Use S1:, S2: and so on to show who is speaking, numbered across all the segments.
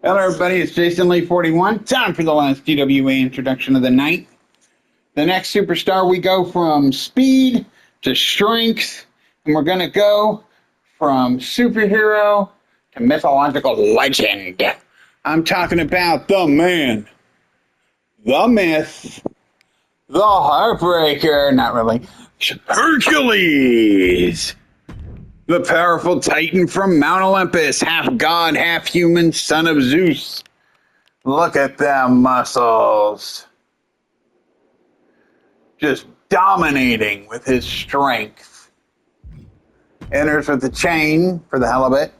S1: Hello, everybody. It's Jason Lee 41. Time for the last DWA introduction of the night. The next superstar, we go from speed to strength, and we're going to go from superhero to mythological legend. I'm talking about the man, the myth, the heartbreaker, not really, Hercules. The powerful titan from Mount Olympus, half god, half human, son of Zeus. Look at them muscles. Just dominating with his strength. Enters with the chain for the hell of it.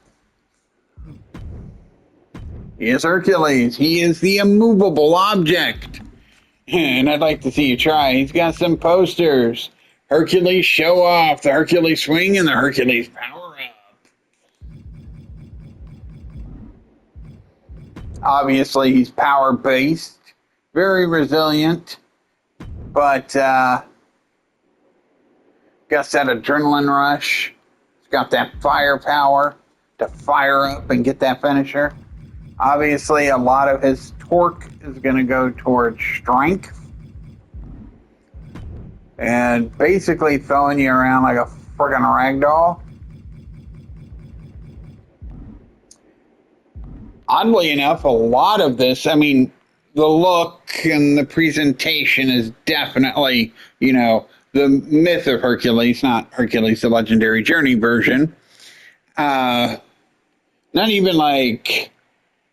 S1: He is Hercules. He is the immovable object. And I'd like to see you try. He's got some posters. Hercules show off, the Hercules swing, and the Hercules power up. Obviously, he's power based, very resilient, but got that adrenaline rush. He's got that firepower to fire up and get that finisher. Obviously, a lot of his torque is going to go towards strength. And basically throwing you around like a friggin' rag doll. Oddly enough, a lot of this, I mean, the look and the presentation is definitely, the myth of Hercules, not Hercules, the Legendary Journey version. Not even like,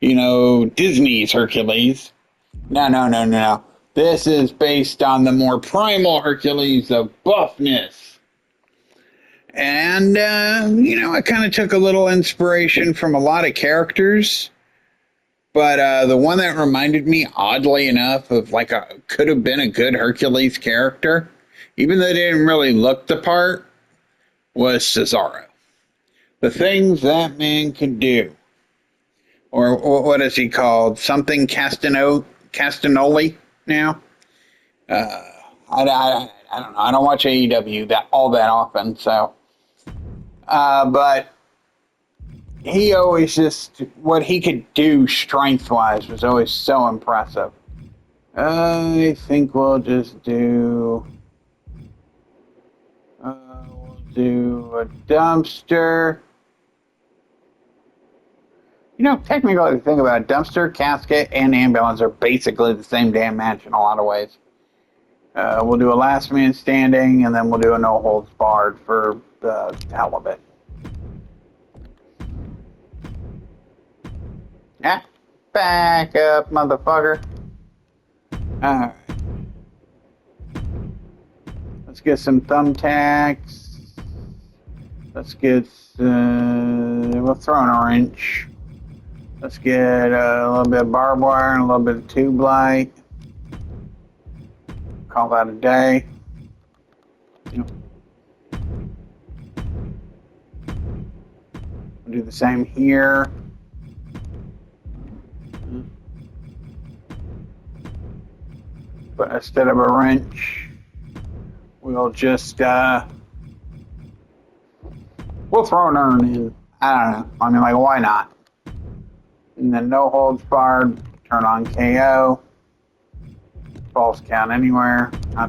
S1: Disney's Hercules. No. This is based on the more primal Hercules of buffness. And, I kind of took a little inspiration from a lot of characters. But the one that reminded me, oddly enough, of could have been a good Hercules character, even though they didn't really look the part, was Cesaro. The things that man can do. Or what is he called? Something Castanoli? Now, I don't know. I don't watch AEW all that often, so. But he always just what he could do strength-wise was always so impressive. I think we'll just do. We'll do a dumpster. Technically, the thing about dumpster, casket, and ambulance are basically the same damn match in a lot of ways. We'll do a last man standing, and then we'll do a no holds barred for the hell of it. Yeah, back up, motherfucker. Alright. Let's get some thumbtacks. Let's get, we'll throw in a wrench. Let's get a little bit of barbed wire and a little bit of tube light. Call that a day. We'll do the same here. But instead of a wrench, we'll just, we'll throw an urn in. I don't know. Why not? And then no holds barred, turn on KO. False count anywhere. I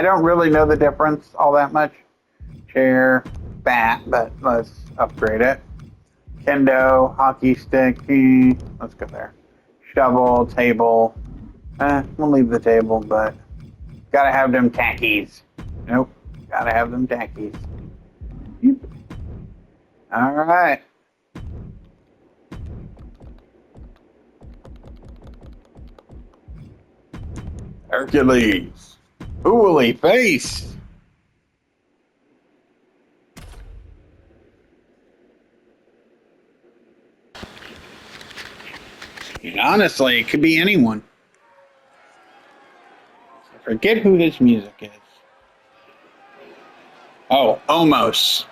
S1: don't really know the difference all that much. Chair, bat, but let's upgrade it. Kendo, hockey stick, let's go there. Shovel, table. We'll leave the table, but gotta have them tackies. Nope, gotta have them tackies. Alright. Hercules. Who will he face? Honestly, it could be anyone. I forget who his music is. Oh, Amos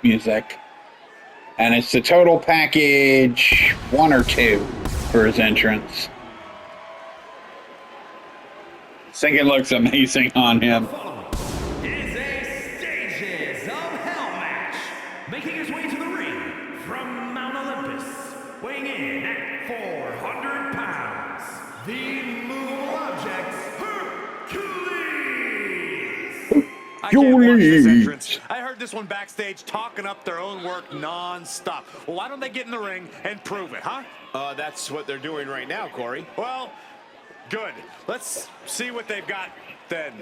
S1: music. And it's the total package 1 or 2 for his entrance. I think it looks amazing on him.
S2: Is a Stages of Hell match, making his way to the ring from Mount Olympus. weighing in at 400 pounds, the immovable object Hercules.
S3: I can't watch this entrance.
S1: Hercules.
S3: I heard this one backstage talking up their own work non-stop. Well, why don't they get in the ring and prove it, huh?
S4: That's what they're doing right now, Corey.
S3: Well, good. Let's see what they've got then.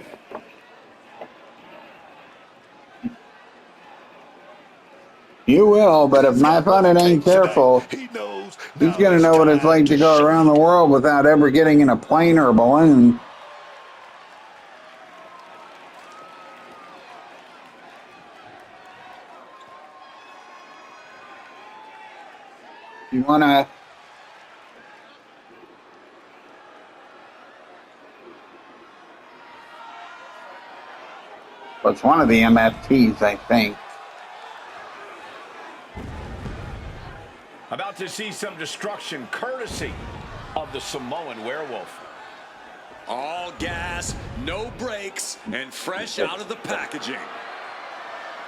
S1: You will, but if my opponent ain't careful, he's gonna know what it's like to go around the world without ever getting in a plane or a balloon. You wanna... Well, it's one of the MFTs, I think.
S4: About to see some destruction courtesy of the Samoan werewolf.
S5: All gas, no brakes, and fresh out of the packaging.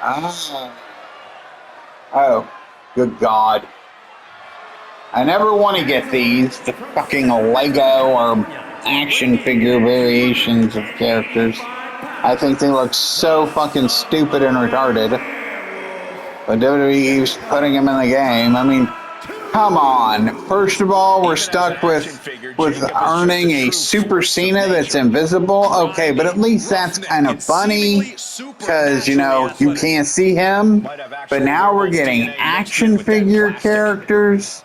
S1: Ah. Oh, good God. I never want to get these, the fucking Lego or action figure variations of characters. I think they look so fucking stupid and retarded. But WWE keeps putting them in the game. I mean, come on. First of all, we're stuck with earning a Super Cena that's invisible. Okay, but at least that's kind of funny because, you know, you can't see him. But now we're getting action figure characters.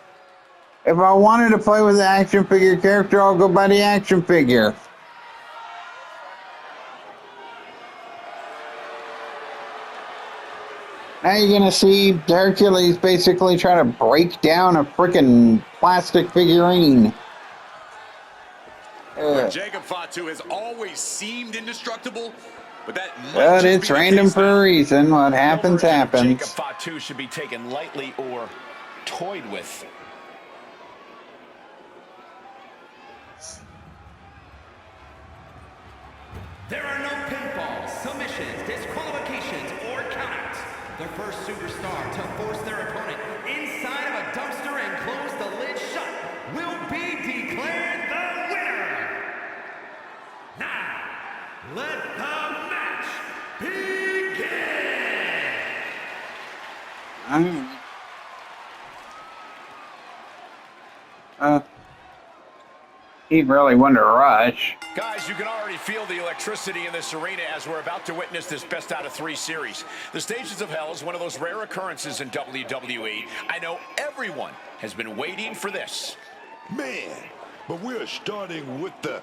S1: If I wanted to play with the action figure character, I'll go buy the action figure. Now you're going to see Hercules basically try to break down a freaking plastic figurine.
S5: Jacob Fatu has always seemed indestructible, but that
S1: But it's random for a reason. What happens, happens.
S4: Jacob Fatu should be taken lightly or toyed with.
S2: There are no pinfalls, submissions, disqualifications, or countouts. The first superstar to force their opponent inside of a dumpster and close the lid shut will be declared the winner. Now, let the match begin.
S1: He really wanted to rush.
S4: Guys, you can already feel the electricity in this arena as we're about to witness this best out of 3 series. The Stages of Hell is one of those rare occurrences in WWE. I know everyone has been waiting for this.
S6: Man, but we're starting with the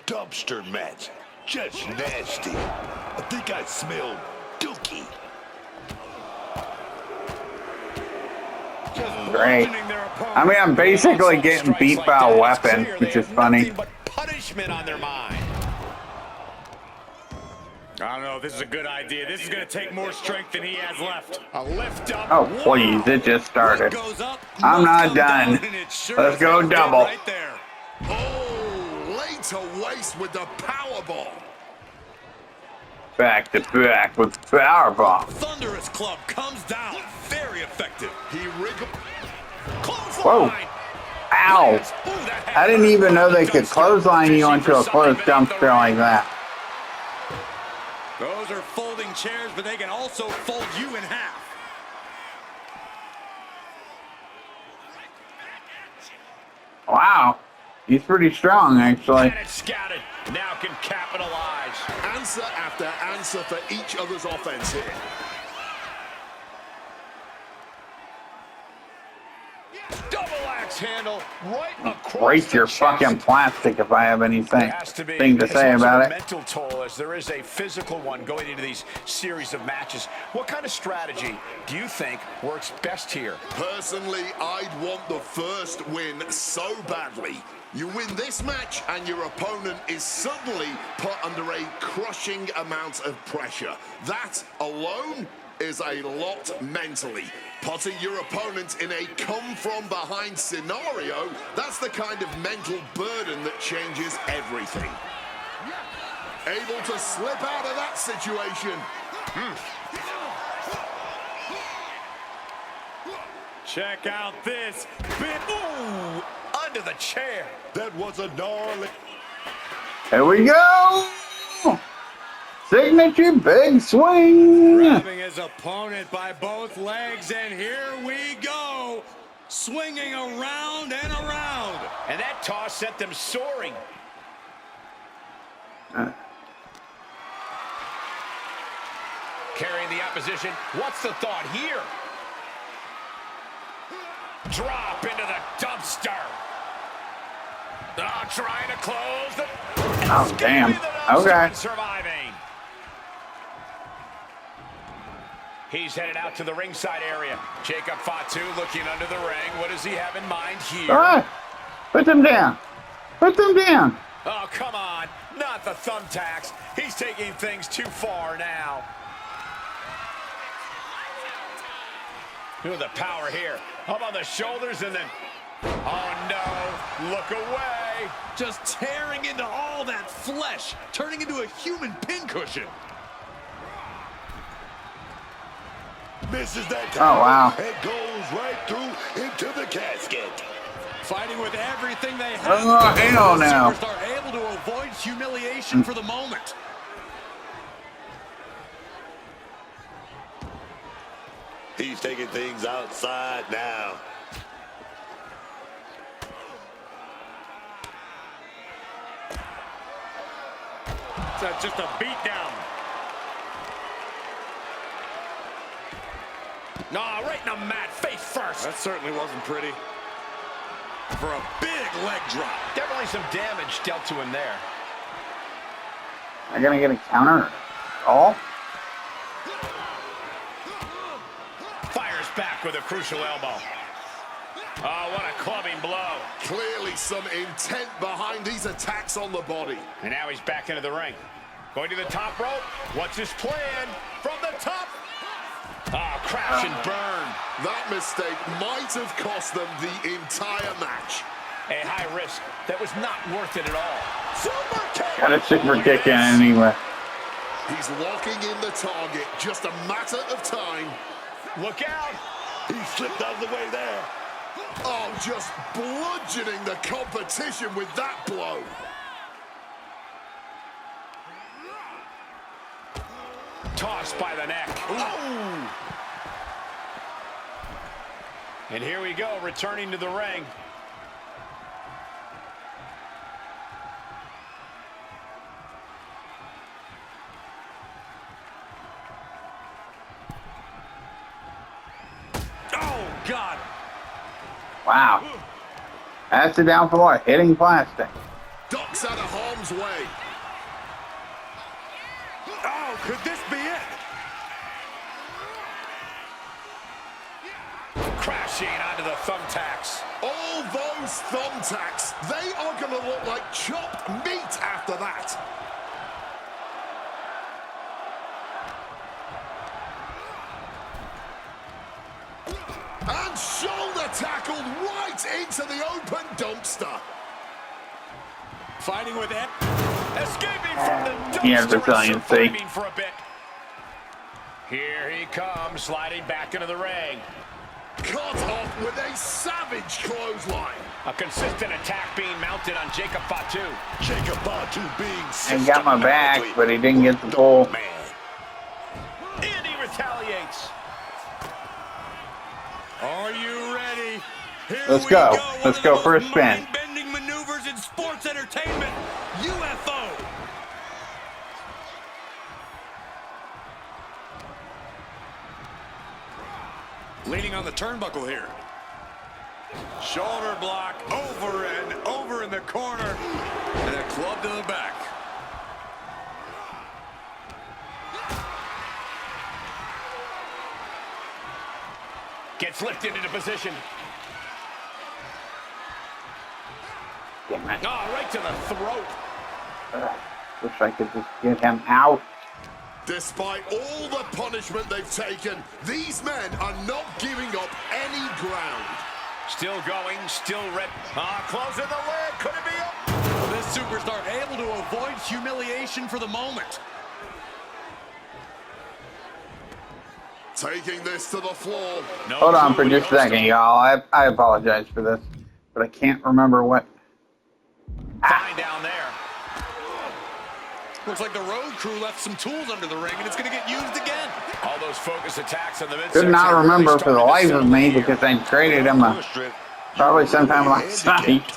S6: dumpster match. Just nasty. I think I smell dookie.
S1: Great. I mean, I'm basically getting beat by a weapon, which is funny.
S4: Punishment on their mind.
S3: I don't know if this is a good idea. This is going to take more strength than he has left.
S4: A lift up.
S1: Oh, please, it just started. I'm not done. Let's go double.
S5: Right there.
S6: Oh, laid to waste with the powerbomb.
S1: Back to back with powerbomb.
S5: Thunderous club comes down. Very effective.
S6: He wriggled.
S1: Whoa. Ow. I didn't even know they could clothesline you onto a closed dumpster like that.
S5: Those are folding chairs, but they can also fold you in half.
S1: Wow. He's pretty strong, actually.
S4: And it's scouted. Now can capitalize.
S6: Answer after answer for each other's offense here.
S4: Double axe handle right across.
S1: Break your
S4: the chest.
S1: fucking plastic if I have anything
S4: There has to be
S1: to say
S4: as much
S1: about
S4: of a
S1: it.
S4: mental toll as there is a physical one going into these series of matches. What kind of strategy do you think works best here?
S6: Personally, I'd want the first win so badly. You win this match and your opponent is suddenly put under a crushing amount of pressure. That alone is a lot mentally. Putting your opponent in a come-from-behind scenario, that's the kind of mental burden that changes everything. Able to slip out of that situation.
S3: Check out this.
S4: Ooh, under the chair.
S6: That was a gnarly.
S1: Here we go. Signature big swing.
S5: Grabbing his opponent by both legs, and here we go. Swinging around and around.
S4: And that toss sent them soaring. Carrying the opposition. What's the thought here? Drop into the dumpster. Oh, trying to close the...
S1: Oh, damn. Okay.
S4: Surviving. He's headed out to the ringside area. Jacob Fatu looking under the ring. What does he have in mind here?
S1: All right. Put them down. Put them down.
S4: Oh, come on. Not the thumbtacks. He's taking things too far now. Look at the power here. Up on the shoulders and then... Oh, no. Look away.
S5: Just tearing into all that flesh, turning into a human pincushion.
S6: Misses that
S1: Oh, wow.
S6: It goes right through into the casket.
S5: Fighting with everything they have.
S1: Oh, hell no.
S5: Superstar able to avoid humiliation for the moment.
S6: He's taking things outside now.
S3: It's just a beatdown.
S4: Nah, right in the mat, face first.
S3: That certainly wasn't pretty.
S5: For a big leg drop.
S4: Definitely some damage dealt to him there.
S1: Am I gonna get a counter? All?
S4: Fires back with a crucial elbow. Oh, what a clubbing blow.
S6: Clearly some intent behind these attacks on the body.
S4: And now he's back into the ring. Going to the top rope. What's his plan? From the top. Oh, crash and burn.
S6: That mistake might have cost them the entire match.
S4: A high risk that was not worth it at all. Super kick.
S1: Got a super kick in anyway.
S6: He's locking in the target. Just a matter of time.
S4: Look out.
S6: He slipped out of the way there. Oh, just bludgeoning the competition with that blow.
S4: Tossed by the neck. Ooh. And here we go, returning to the ring.
S5: Oh, God.
S1: Wow. That's it down for what? Hitting plastic.
S6: Ducks out of harm's way.
S3: Oh, could this be it?
S4: Crashing onto the thumbtacks.
S6: All those thumbtacks, they are going to look like chopped meat after that. And shoulder tackled right into the open dumpster.
S5: Fighting with it.
S4: Escaping from the dumpster.
S1: He has
S4: and
S1: resiliency.
S4: surviving for a bit. Here he comes, sliding back into the ring.
S6: Cut off with a savage clothesline.
S4: A consistent attack being mounted on Jacob Fatu.
S6: Jacob Fatu being
S1: He got my back, but he didn't get the pull.
S6: Man.
S4: And he retaliates.
S5: Are you ready? Here
S1: Let's
S5: we
S1: go.
S5: One
S1: Let's
S5: of
S1: go
S5: the
S1: for a
S5: most
S1: spin.
S5: mind-bending maneuvers in sports entertainment. UFO. Leaning on the turnbuckle here. Shoulder block over and over in the corner. And a club to the back.
S4: Gets lifted into position.
S1: Damn it.
S4: Oh, right to the throat.
S1: Wish I could just get him out.
S6: Despite all the punishment they've taken, these men are not giving up any ground.
S4: Still going, still red. Closing the lid. Could it be up?
S5: Well, this superstar able to avoid humiliation for the moment.
S6: taking this to the floor.
S4: No
S1: Hold on for
S4: clue
S1: just a second, y'all. I apologize for this, but I can't remember what.
S4: Fine down there.
S5: Looks like the road crew left some tools under the ring, and it's going to get used again.
S4: All those focus attacks on the midsection.
S1: Could not
S4: are really
S1: remember for the
S4: starting to
S1: life of
S4: settle
S1: me
S4: in here.
S1: because I traded him probably sometime last night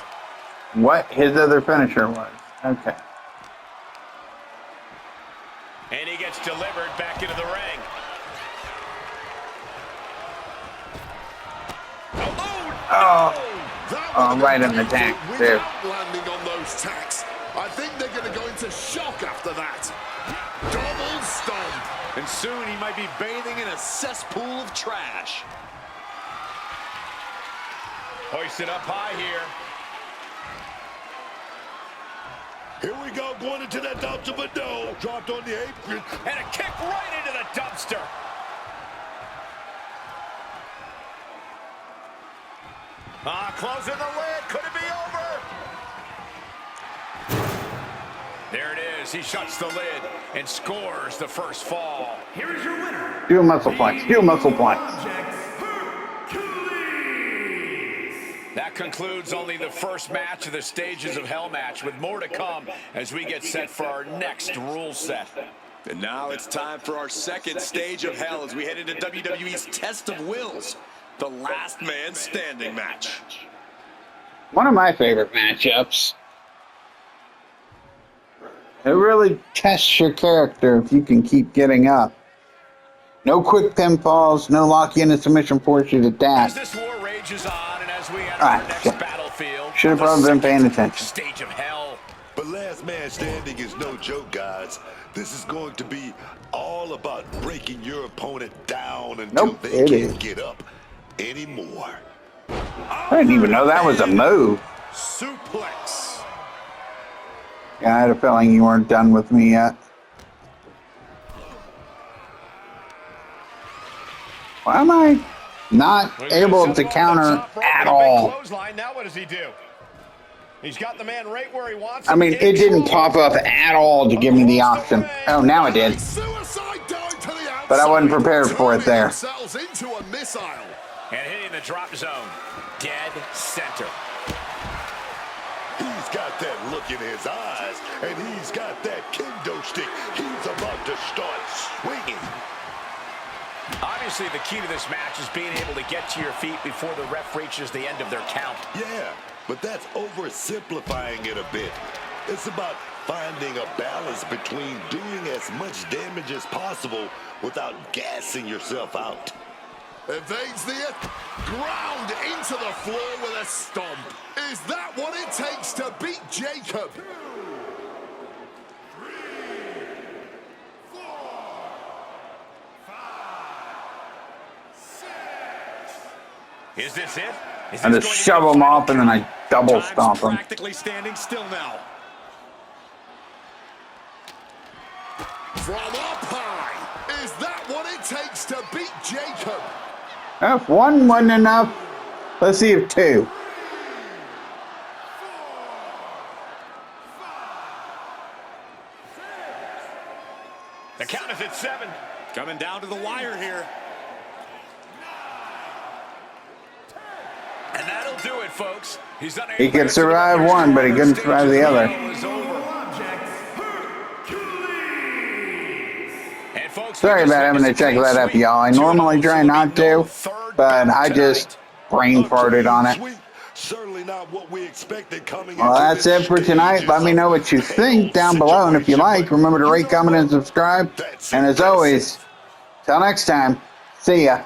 S1: what his other finisher was. Okay.
S4: And he gets delivered back into the ring.
S1: Oh, right in the tank, too.
S6: Without landing on those tacks. I think they're going to go into shock after that. Double stomp.
S5: And soon he might be bathing in a cesspool of trash.
S4: Hoisted up high here.
S6: Here we go, going into that dumpster, but no. Dropped on the apron.
S4: And a kick right into the dumpster. Closing the lid. Could it be over? There it is. He shuts the lid and scores the first fall.
S2: Here is your winner.
S1: Do a muscle flex. Do a muscle flex.
S2: Object Hercules.
S4: That concludes only the first match of the Stages of Hell match, with more to come as we get set for our next rule set.
S5: And now it's time for our second stage of hell as we head into WWE's Test of Wills, the last man standing match.
S1: One of my favorite matchups. It really tests your character if you can keep getting up. No quick pinfalls, no lock you into submission force you to
S4: As
S1: dash.
S4: this war rages on and as we enter our next battlefield,
S1: Should have probably been paying attention.
S4: Stage of Hell.
S7: But last man standing is no joke, guys. This is going to be all about breaking your opponent down until
S1: Nope,
S7: they
S1: it
S7: can't
S1: is.
S7: get up anymore.
S1: I didn't even know that was a move.
S5: Suplex.
S1: Yeah, I had a feeling you weren't done with me yet. Why am I not able to counter at all?
S4: Now what does he do? He's got the man right where he wants
S1: I
S4: him.
S1: mean, it didn't pop up at all to give me the option. Oh, now it did.
S6: Suicide dive to the outside.
S1: But I wasn't prepared for it there.
S6: Themselves into a missile.
S4: And hitting the drop zone. Dead center.
S7: He's got that look in his eyes, and he's got that kendo stick. He's about to start swinging.
S4: Obviously, the key to this match is being able to get to your feet before the ref reaches the end of their count.
S7: Yeah, but that's oversimplifying it a bit. It's about finding a balance between doing as much damage as possible without gassing yourself out.
S6: Evades the ground into the floor with a stomp. Is that what it takes to beat Jacob?
S2: 2, 3, 4, 5, 6.
S4: Is this it? Is
S1: I
S4: this
S1: just
S4: going to
S1: shove
S4: be a
S1: him
S4: final
S1: off and then I double
S5: Time's
S1: stomp him.
S5: practically standing still now.
S6: From up high. Is that what it takes to beat Jacob?
S1: If one wasn't enough, let's see if two.
S4: The count is at 7.
S5: Coming down to the wire here.
S4: And that'll do it, folks. He's done
S1: He could survive one, but he couldn't survive the other.
S2: Object Hercules.
S4: And folks,
S1: Sorry about having to check that up, y'all. I normally try not to, but I just brain farted on it.
S7: Sweet. Certainly not what we expected coming
S1: Well,
S7: into
S1: that's
S7: this
S1: it for tonight.
S7: stage
S1: Let me know what you
S7: of
S1: think down
S7: hell
S1: below, and if you like,
S7: situation.
S1: remember to rate, comment, and subscribe.
S7: That's
S1: And as
S7: impressive.
S1: always, till next time, see ya.